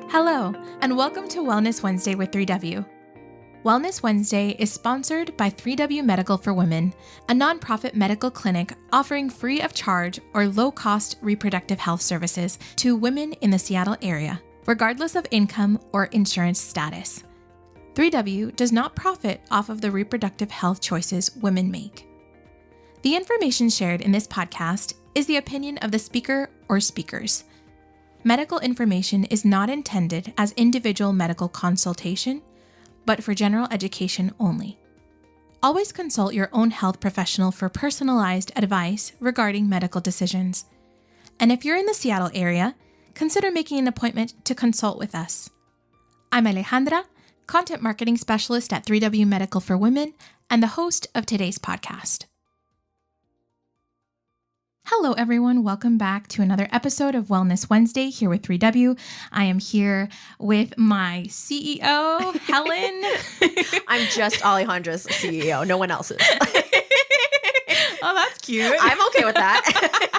Hello, and welcome to Wellness Wednesday with 3W. Wellness Wednesday is sponsored by 3W Medical for Women, a nonprofit medical clinic offering free of charge or low-cost reproductive health services to women in the Seattle area, regardless of income or insurance status. 3W does not profit off of the reproductive health choices women make. The information shared in this podcast is the opinion of the speaker or speakers. Medical information is not intended as individual medical consultation, but for general education only. Always consult your own health professional for personalized advice regarding medical decisions. And if you're in the Seattle area, consider making an appointment to consult with us. I'm Alejandra, Content Marketing Specialist at 3W Medical for Women and the host of today's podcast. Hello, everyone. Welcome back to another episode of Wellness Wednesday here with 3W. I am here with my CEO, Helen. I'm just Alejandra's CEO. No one else's. Oh, that's cute. I'm okay with that.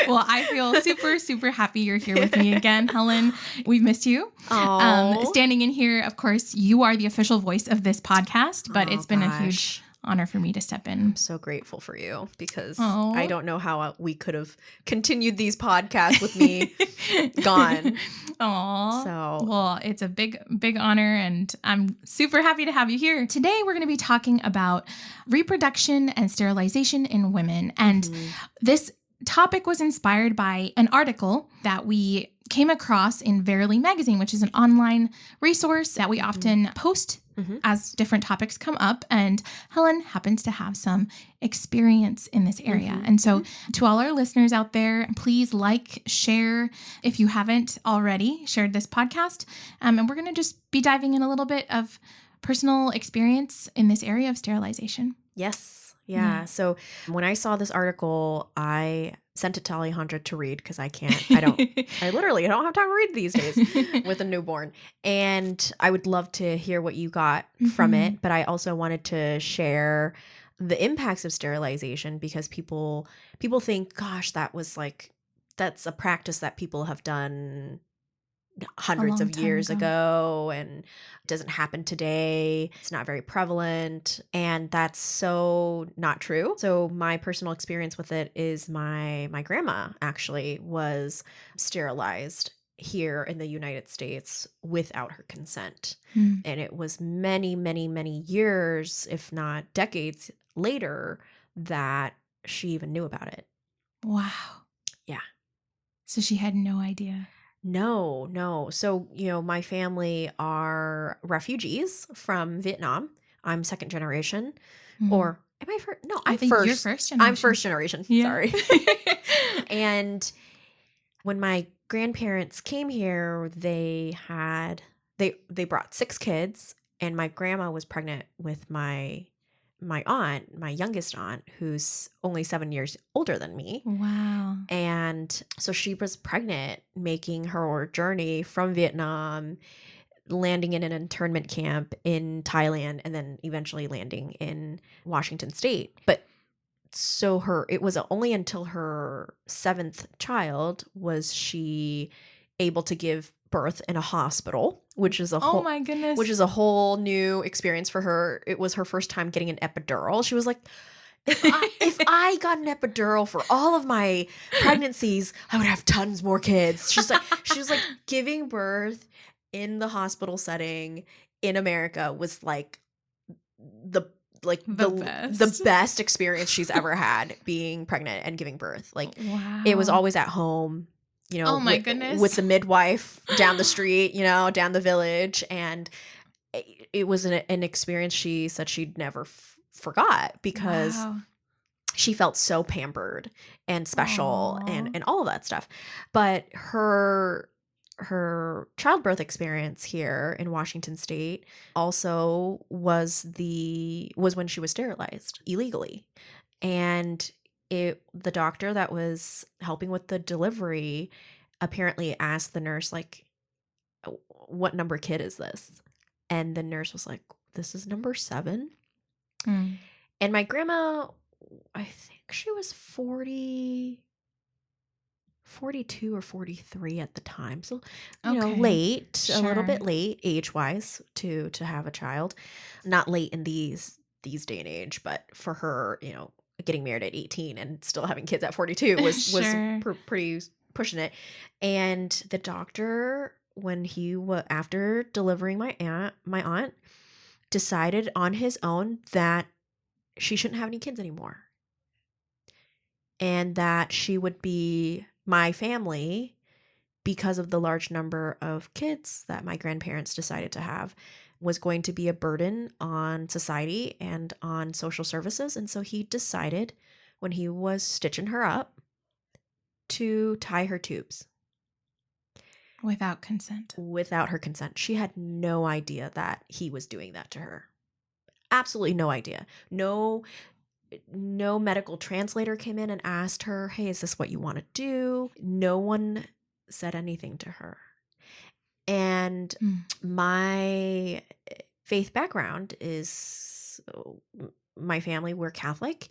Well, I feel super happy you're here with me again, Helen. We've missed you. Standing in here, of course, you are the official voice of this podcast, but it's been a huge honor for me to step in. I'm so grateful for you because I don't know how we could have continued these podcasts with me gone. Well, it's a big honor, and I'm super happy to have you here. Today, we're going to be talking about reproduction and sterilization in women. And this topic was inspired by an article that we came across in Verily magazine, which is an online resource that we often post as different topics come up. And Helen happens to have some experience in this area. And so to all our listeners out there, please like, share if you haven't already shared this podcast. And we're going to just be diving in a little bit of personal experience in this area of sterilization. Yes. Yeah. So when I saw this article, I sent it to Alejandra to read because I literally don't have time to read these days with a newborn. And I would love to hear what you got from it. But I also wanted to share the impacts of sterilization because people think, gosh, that's a practice that people have done hundreds of years ago and doesn't happen today. It's not very prevalent, and that's so not true. So my personal experience with it is my grandma actually was sterilized here in the United States without her consent. And it was many years, if not decades later, that she even knew about it. Wow. Yeah. So she had no idea. No. So, my family are refugees from Vietnam. I'm second generation. Or am I first? No, I'm think first. You're first generation. I'm first generation. Yeah. Sorry. And when my grandparents came here, they brought 6 kids, and my grandma was pregnant with my aunt, my youngest aunt, who's only 7 years older than me. Wow. And so she was pregnant, making her journey from Vietnam, landing in an internment camp in Thailand, and then eventually landing in Washington State. But so it was only until her 7th child was she able to give birth in a hospital, which is a whole new experience for her. It was her first time getting an epidural. She was like, if I got an epidural for all of my pregnancies, I would have tons more kids. She was like giving birth in the hospital setting in America was like the best experience she's ever had being pregnant and giving birth. Like, It was always at home. Oh my goodness. With the midwife down the street, down the village. And it was an experience she said she'd never forgot because she felt so pampered and special and all of that stuff. But her childbirth experience here in Washington State also was when she was sterilized illegally. And the doctor that was helping with the delivery apparently asked the nurse, like, what number kid is this? And the nurse was like, this is number 7. And my grandma, I think she was 40 42 or 43 at the time. So, Okay. late, a little Sure. bit late age-wise to have a child. Not late in these day and age, but for her, getting married at 18 and still having kids at 42 was Sure. pretty pushing it. And the doctor, when after delivering my aunt, decided on his own that she shouldn't have any kids anymore. And that she would be my family because of the large number of kids that my grandparents decided to have was going to be a burden on society and on social services. And so he decided, when he was stitching her up, to tie her tubes. Without consent. Without her consent. She had no idea that he was doing that to her. Absolutely no idea. No medical translator came in and asked her, hey, is this what you want to do? No one said anything to her. And my faith background is, my family, we're Catholic,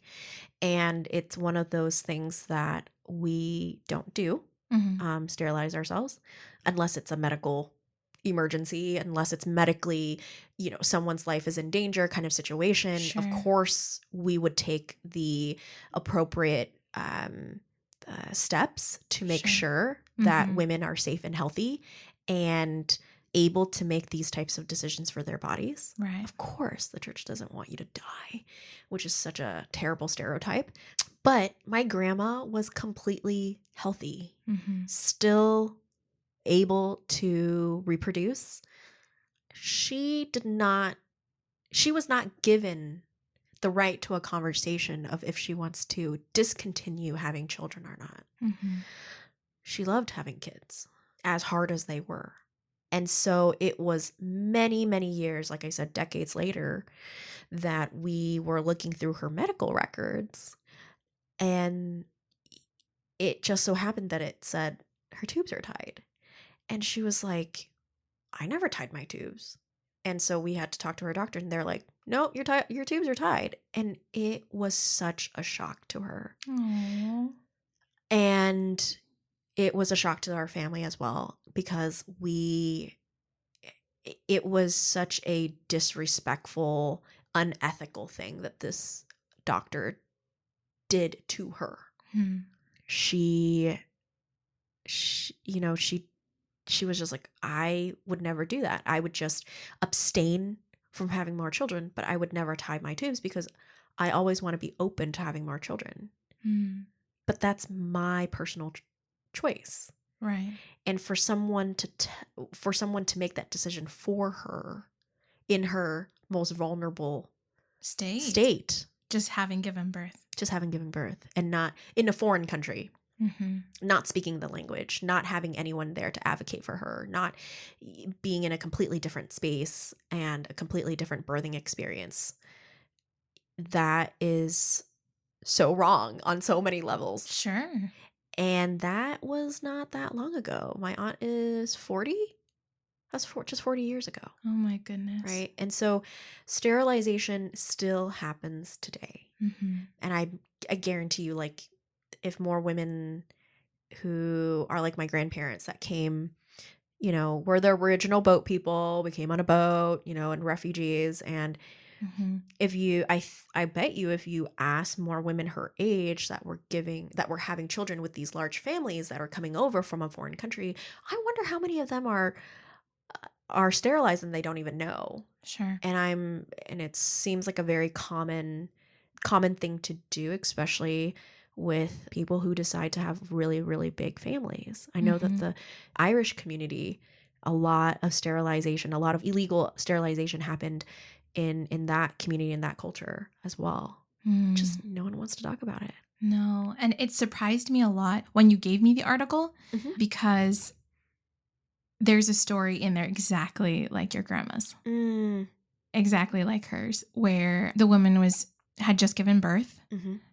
and it's one of those things that we don't do, sterilize ourselves, unless it's a medical emergency, unless it's medically, someone's life is in danger kind of situation. Sure. Of course, we would take the appropriate steps to make sure that women are safe and healthy and able to make these types of decisions for their bodies. Right. Of course, the church doesn't want you to die, which is such a terrible stereotype. But my grandma was completely healthy, still able to reproduce. She was not given the right to a conversation of if she wants to discontinue having children or not. She loved having kids, as hard as they were. And so it was many, many years, like I said, decades later, that we were looking through her medical records, and it just so happened that it said her tubes are tied. And she was like, I never tied my tubes. And so we had to talk to her doctor, and they're like, no, your tubes are tied. And it was such a shock to her. Aww. And it was a shock to our family as well, because it was such a disrespectful, unethical thing that this doctor did to her. She was just like, I would never do that. I would just abstain from having more children, but I would never tie my tubes because I always want to be open to having more children. But that's my personal choice. Right. And for someone to make that decision for her in her most vulnerable state, just having given birth, and not in a foreign country, not speaking the language, not having anyone there to advocate for her, not being in a completely different space and a completely different birthing experience. That is so wrong on so many levels. Sure. And that was not that long ago. My aunt is 40. That's just 40 years ago. Oh my goodness. Right. And so sterilization still happens today. And I guarantee you, like, if more women who are like my grandparents that came, were the original boat people, we came on a boat, and refugees, and I bet you if you ask more women her age that were having children with these large families that are coming over from a foreign country, I wonder how many of them are sterilized and they don't even know. Sure. And it seems like a very common thing to do, especially with people who decide to have really, really big families. I know that the Irish community, a lot of illegal sterilization happened in that community, in that culture as well. Just no one wants to talk about it. No. And it surprised me a lot when you gave me the article, because there's a story in there exactly like your grandma's. Exactly like hers, where the woman had just given birth.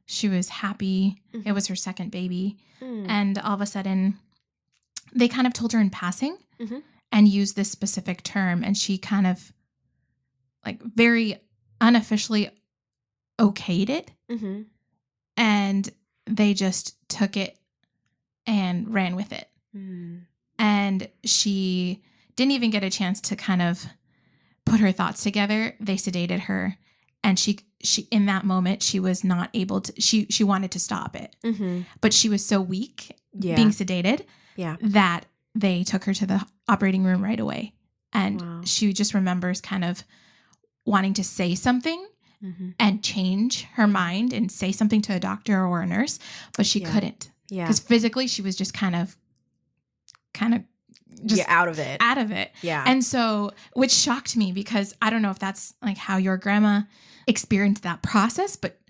She was happy. It was her second baby. And all of a sudden, they kind of told her in passing and used this specific term. And she kind of, like, very unofficially okayed it. And they just took it and ran with it. Mm. And she didn't even get a chance to kind of put her thoughts together. They sedated her. And she in that moment, she was not able to, she wanted to stop it. Mm-hmm. But she was so weak Yeah. being sedated Yeah. that they took her to the operating room right away. And Wow. she just remembers kind of wanting to say something Mm-hmm. and change her mind and say something to a doctor or a nurse, but she couldn't. Yeah. Because physically she was just kind of just out of it. out of it. Yeah. And so, which shocked me because I don't know if that's like how your grandma experienced that process, but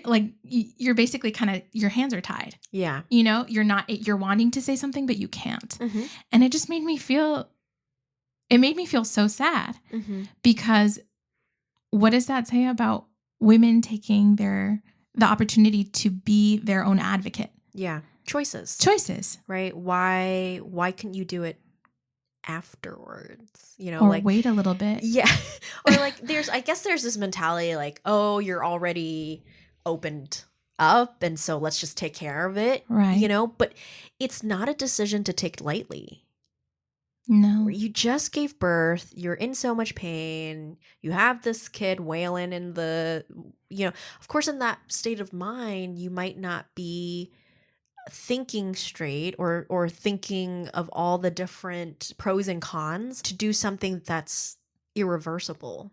like you're basically kind of, your hands are tied. Yeah. You know, you're wanting to say something, but you can't. Mm-hmm. And it just made me feel so sad Mm-hmm. because what does that say about women taking the opportunity to be their own advocate? Yeah. Choices. Right? Why couldn't you do it afterwards? You know, Or like wait a little bit. Yeah. Or like I guess there's this mentality like, oh, you're already opened up and so let's just take care of it. Right. You know, but it's not a decision to take lightly. No. You just gave birth, you're in so much pain, you have this kid wailing in the, you know, of course in that state of mind, you might not be thinking straight or thinking of all the different pros and cons to do something that's irreversible.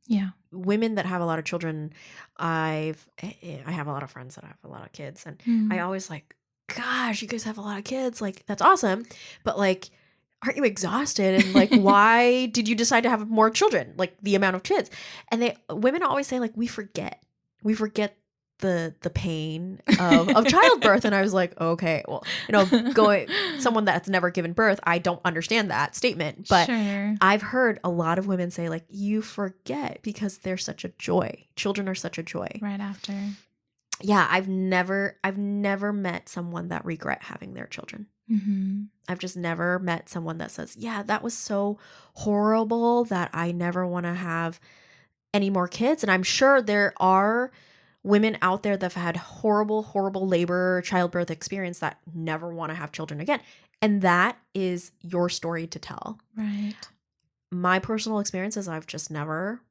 Yeah. Women that have a lot of children, I have a lot of friends that have a lot of kids, and I always like, gosh, you guys have a lot of kids, like that's awesome, but like, aren't you exhausted? And like, why did you decide to have more children? Like the amount of kids, and women always say like, we forget the pain of childbirth. And I was like, okay, well, you know, someone that's never given birth, I don't understand that statement, but sure. I've heard a lot of women say like, you forget because they're such a joy. Children are such a joy. Right after. Yeah. I've never met someone that regret having their children. Mm-hmm. I've just never met someone that says, yeah, that was so horrible that I never want to have any more kids. And I'm sure there are women out there that have had horrible labor, childbirth experience that never want to have children again. And that is your story to tell. Right. My personal experience is I've just never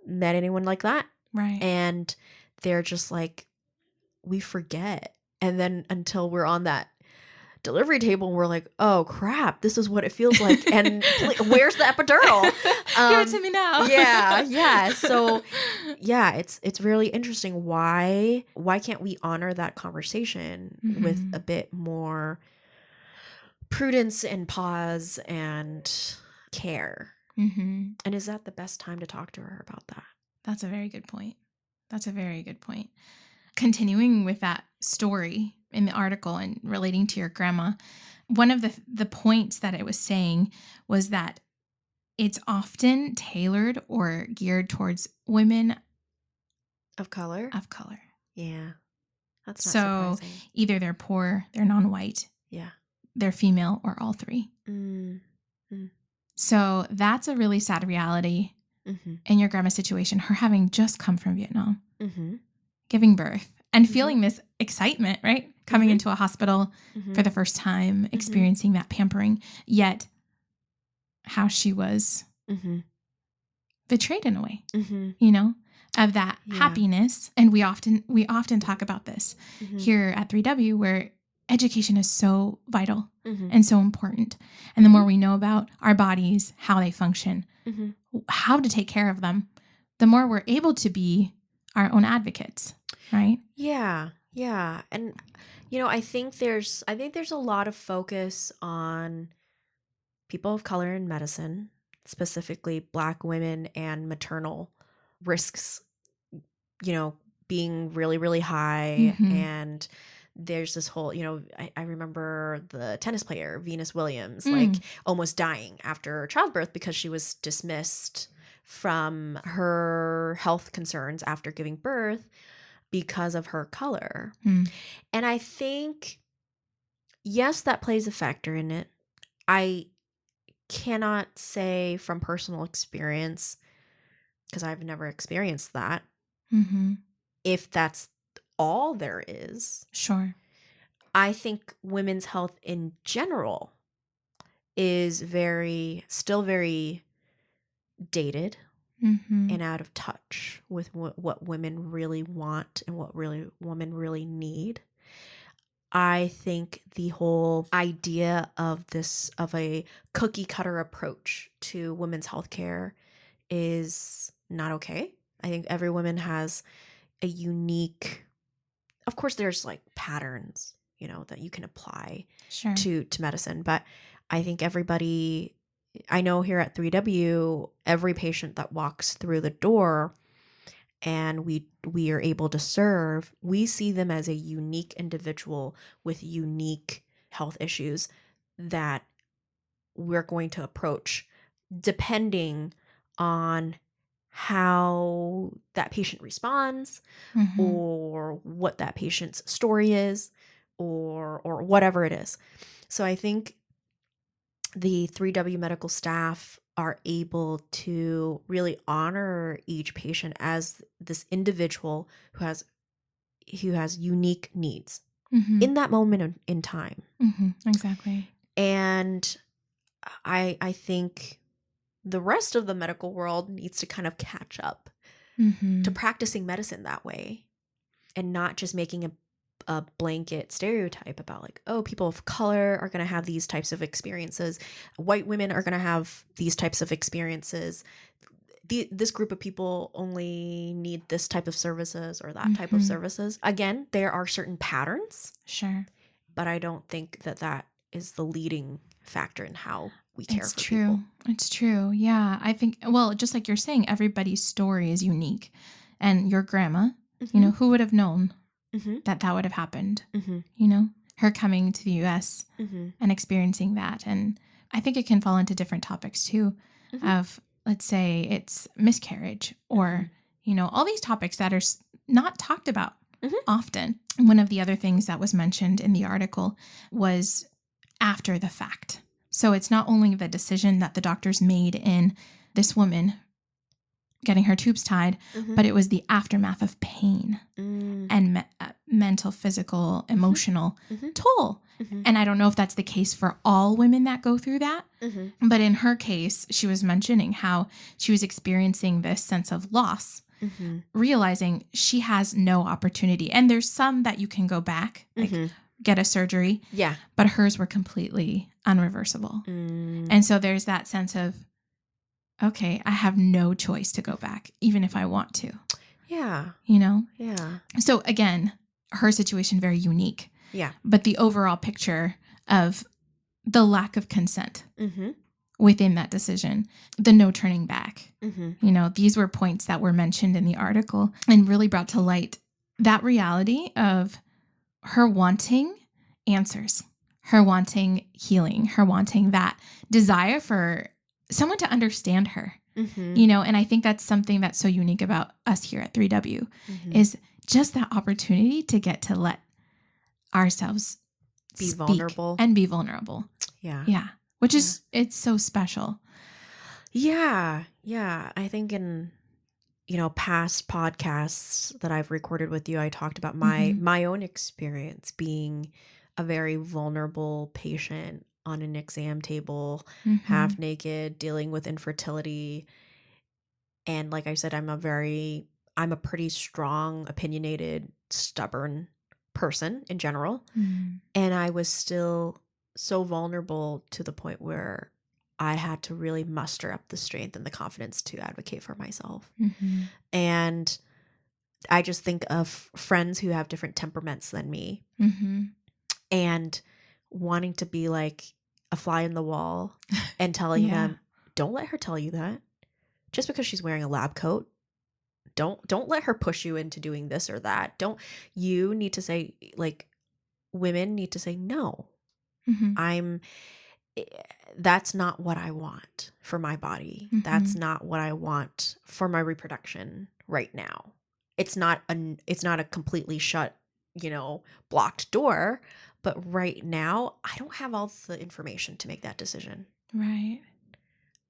met anyone like that. Right. And they're just like, we forget. And then until we're on that delivery table and we're like, oh crap, this is what it feels like. And where's the epidural? Give it to me now. Yeah. So yeah, it's really interesting. Why can't we honor that conversation with a bit more prudence and pause and care? Mm-hmm. And is that the best time to talk to her about that? That's a very good point. Continuing with that story in the article and relating to your grandma, one of the points that it was saying was that it's often tailored or geared towards women of color. Yeah. That's not surprising. Either they're poor, they're non-white, yeah, they're female, or all three. So that's a really sad reality in your grandma's situation, her having just come from Vietnam, giving birth, and feeling this excitement, right? Coming into a hospital for the first time, experiencing that pampering, yet how she was betrayed in a way, you know, of that happiness. And we often talk about this here at 3W, where education is so vital and so important. And the more we know about our bodies, how they function, how to take care of them, the more we're able to be our own advocates, right? Yeah. And you know, I think there's a lot of focus on people of color in medicine, specifically Black women, and maternal risks, you know, being really, really high. And there's this whole, you know, I remember the tennis player, Venus Williams, like almost dying after childbirth because she was dismissed from her health concerns after giving birth because of her color. And I think, yes, that plays a factor in it. I cannot say from personal experience, because I've never experienced that, if that's all there is. Sure. I think women's health in general is still very dated Mm-hmm. and out of touch with what women really want and what women really need. I think the whole idea of a cookie cutter approach to women's healthcare is not okay. I think every woman has a unique, of course there's like patterns, that you can apply Sure. to medicine, but I think I know here at 3W, every patient that walks through the door and we are able to serve, we see them as a unique individual with unique health issues that we're going to approach depending on how that patient responds Mm-hmm. or what that patient's story is or whatever it is. So I think the 3W medical staff are able to really honor each patient as this individual who has unique needs Mm-hmm. in that moment in time. Mm-hmm. Exactly. And I think the rest of the medical world needs to kind of catch up Mm-hmm. to practicing medicine that way and not just making a blanket stereotype about like, oh, people of color are going to have these types of experiences. White women are going to have these types of experiences. This group of people only need this type of services or that type of services. Again, there are certain patterns. Sure. But I don't think that is the leading factor in how we care It's for true. people. It's true. Yeah. I think, well, just like you're saying, everybody's story is unique. And your grandma, who would have known that would have happened? Her coming to the US and experiencing that. And I think it can fall into different topics too of, let's say it's miscarriage or, all these topics that are not talked about often. One of the other things that was mentioned in the article was after the fact. So it's not only the decision that the doctors made in this woman getting her tubes tied, but it was the aftermath of pain and mental, physical, emotional toll. And I don't know if that's the case for all women that go through that. But in her case, she was mentioning how she was experiencing this sense of loss, realizing she has no opportunity. And there's some that you can go back, like get a surgery. Yeah. But hers were completely unreversible. And so there's that sense of, okay, I have no choice to go back, even if I want to. Yeah. Yeah. So again, her situation very unique. Yeah. But the overall picture of the lack of consent within that decision, the no turning back. These were points that were mentioned in the article and really brought to light that reality of her wanting answers, her wanting healing, her wanting that desire for someone to understand her, and I think that's something that's so unique about us here at 3W is just that opportunity to get to let ourselves be vulnerable and be vulnerable. Yeah. Yeah. Which is, it's so special. Yeah. Yeah. I think in, past podcasts that I've recorded with you, I talked about my own experience being a very vulnerable patient on an exam table, half naked, dealing with infertility. And like I said, I'm a pretty strong, opinionated, stubborn person in general. And I was still so vulnerable to the point where I had to really muster up the strength and the confidence to advocate for myself. And I just think of friends who have different temperaments than me and wanting to be like a fly in the wall and telling them, don't let her tell you that. Just because she's wearing a lab coat, don't let her push you into doing this or that. You need to say, like, women need to say, no, that's not what I want for my body. That's not what I want for my reproduction right now. It's not a completely shut, blocked door, but right now I don't have all the information to make that decision. Right.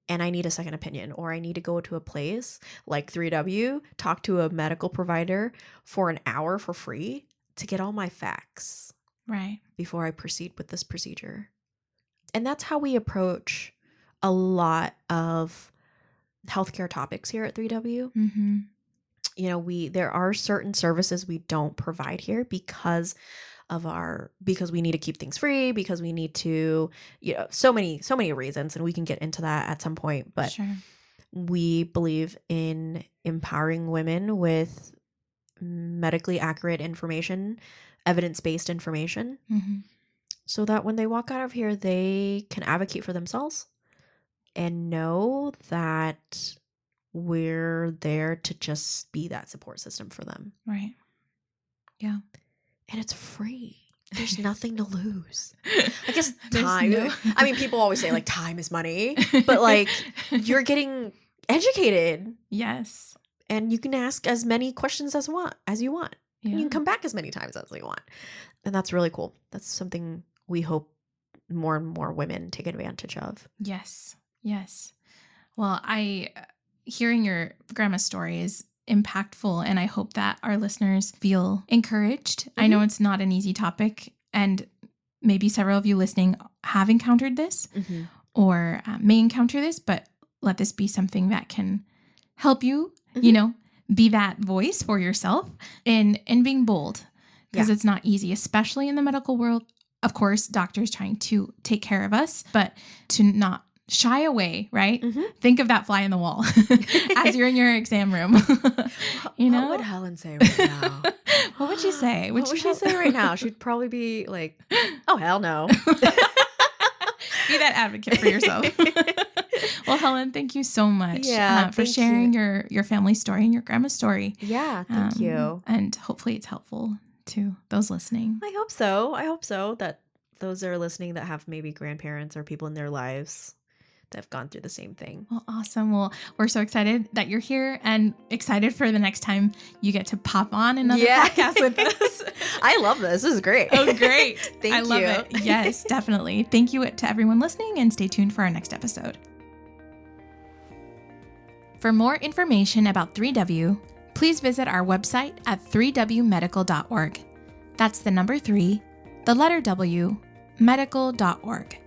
And I need a second opinion, or I need to go to a place like 3W, talk to a medical provider for an hour for free to get all my facts. Right. before I proceed with this procedure. And that's how we approach a lot of healthcare topics here at 3W. Mm-hmm. You know, there are certain services we don't provide here because we need to keep things free, because we need to, you know, so many reasons, and we can get into that at some point. But Sure. we believe in empowering women with medically accurate information, evidence-based information, Mm-hmm. so that when they walk out of here, they can advocate for themselves and know that we're there to just be that support system for them. Right. Yeah. And it's free. There's nothing to lose. I guess There's time. no- I mean, people always say like time is money, but like you're getting educated, Yes. and you can ask as many questions as you want. Yeah. And you can come back as many times as you want. And that's really cool. That's something we hope more and more women take advantage of. Yes. Yes. Well, hearing your grandma's story is impactful, and I hope that our listeners feel encouraged. Mm-hmm. I know it's not an easy topic, and maybe several of you listening have encountered this Mm-hmm. or may encounter this, but let this be something that can help you, Mm-hmm. you know, be that voice for yourself and being bold, because it's not easy, especially in the medical world. Of course, doctors trying to take care of us, but to not shy away, right? Mm-hmm. Think of that fly in the wall as you're in your exam room. You know? What would Helen say right now? What would she say? What would she say right now? She'd probably be like, oh, hell no. Be that advocate for yourself. Well, Helen, thank you so much for sharing your family story and your grandma's story. Yeah, thank you. And hopefully it's helpful to those listening. I hope so. I hope so that those that are listening that have maybe grandparents or people in their lives that have gone through the same thing. Well, awesome. Well, we're so excited that you're here and excited for the next time you get to pop on another podcast with us. I love this. This is great. Oh, great. Thank I you. love it. Yes, definitely. Thank you to everyone listening, and stay tuned for our next episode. For more information about 3W, please visit our website at 3wmedical.org. That's the number 3, the letter W, medical.org.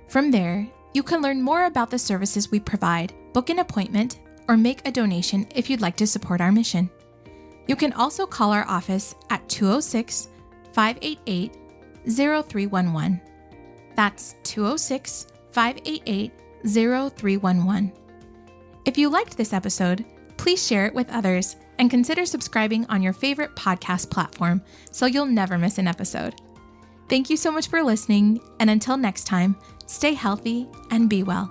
From there, you can learn more about the services we provide, book an appointment, or make a donation if you'd like to support our mission. You can also call our office at 206-588-0311. That's 206-588-0311. If you liked this episode, please share it with others and consider subscribing on your favorite podcast platform so you'll never miss an episode. Thank you so much for listening, and until next time, stay healthy and be well.